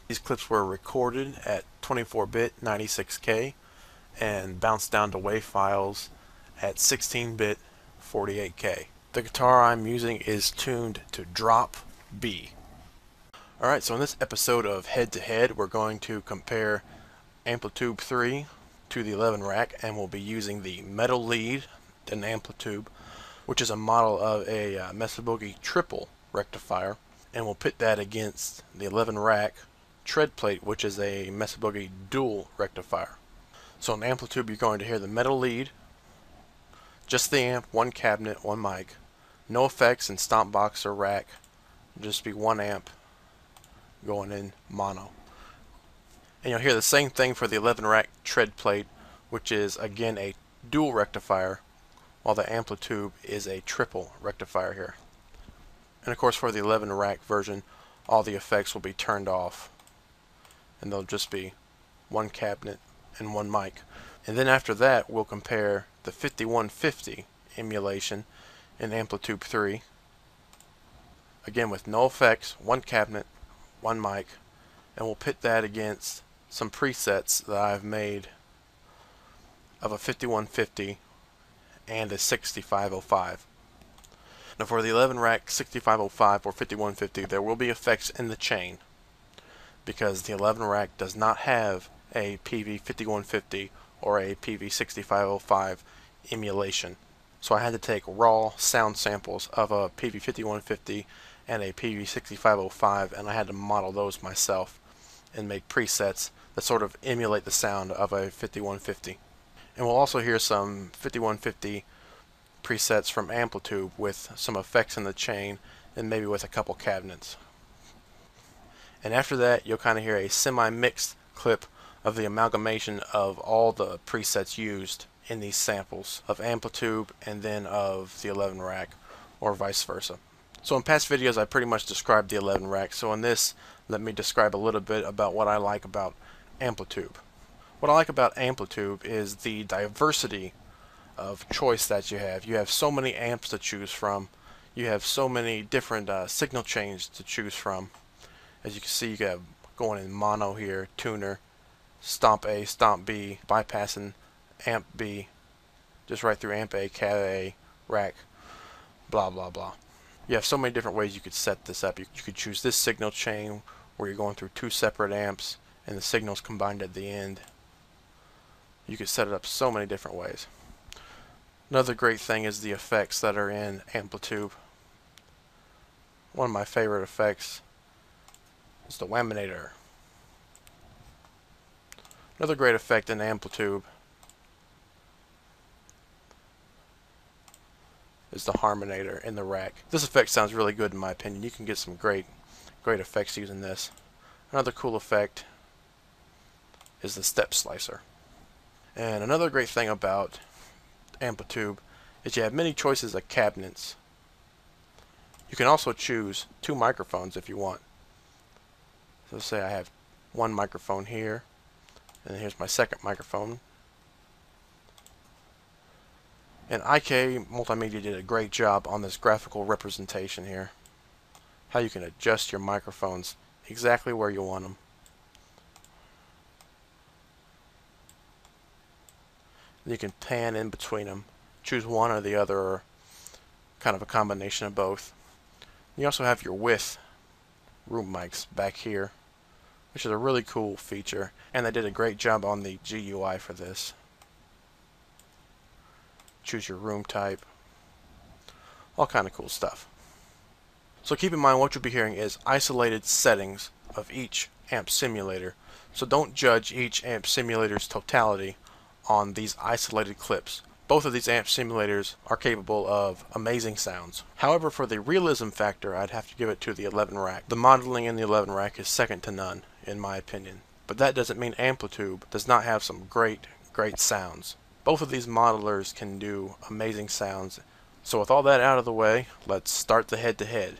These clips were recorded at 24-bit 96K and bounced down to WAV files at 16-bit 48K. The guitar I'm using is tuned to drop B. Alright, so in this episode of Head to Head, we're going to compare Amplitube 3 to the 11 rack, and we'll be using the metal lead in Amplitube, which is a model of a Mesa Boogie triple rectifier, and we'll pit that against the 11 rack tread plate, which is a Mesa Boogie dual rectifier. So in Amplitube, you're going to hear the metal lead, just the amp, one cabinet, one mic, no effects in stomp box or rack, just be one amp going in mono. And you'll hear the same thing for the 11 rack tread plate, which is again a dual rectifier, while the Amplitube is a triple rectifier here. And of course for the 11 rack version, all the effects will be turned off, and there'll just be one cabinet and one mic. And then after that, we'll compare the 5150 emulation in Amplitube 3, again with no effects, one cabinet, one mic, and we'll pit that against some presets that I've made of a 5150 and a 6505. Now for the 11 rack 6505 or 5150, there will be effects in the chain because the 11 rack does not have a Peavey 5150 or a Peavey 6505 emulation. So I had to take raw sound samples of a Peavey 5150 and a Peavey 6505, and I had to model those myself and make presets that sort of emulate the sound of a 5150. And we'll also hear some 5150 presets from Amplitube with some effects in the chain and maybe with a couple cabinets. And after that, you'll kind of hear a semi-mixed clip of the amalgamation of all the presets used in these samples of Amplitube and then of the 11 rack, or vice versa. So in past videos I pretty much described the 11 rack, so in this let me describe a little bit about what I like about Amplitube. What I like about Amplitube is the diversity of choice that you have. You have so many amps to choose from. You have so many different signal chains to choose from. As you can see, you have going in mono here, tuner, stomp A, stomp B, bypassing amp B, just right through amp A, cab A, rack, blah blah blah. You have so many different ways you could set this up. You could choose this signal chain where you're going through two separate amps and the signals combined at the end. You could set it up so many different ways. Another great thing is the effects that are in Amplitube. One of my favorite effects is the Whaminator. Another great effect in Amplitube is the Harmonator in the rack. This effect sounds really good in my opinion. You can get some great effects using this. Another cool effect is the Step Slicer. And another great thing about Amplitube is you have many choices of cabinets. You can also choose two microphones if you want. So say I have one microphone here, and here's my second microphone. And IK Multimedia did a great job on this graphical representation here. How you can adjust your microphones exactly where you want them. And you can pan in between them. Choose one or the other, or kind of a combination of both. You also have your width room mics back here, which is a really cool feature, and they did a great job on the GUI for this. Choose your room type, all kind of cool stuff. So keep in mind what you'll be hearing is isolated settings of each amp simulator, so don't judge each amp simulator's totality on these isolated clips. Both of these amp simulators are capable of amazing sounds. However, for the realism factor, I'd have to give it to the 11 rack. The modeling in the 11 rack is second to none, in my opinion. But that doesn't mean Amplitube does not have some great sounds. Both of these modelers can do amazing sounds. So with all that out of the way, let's start the head-to-head.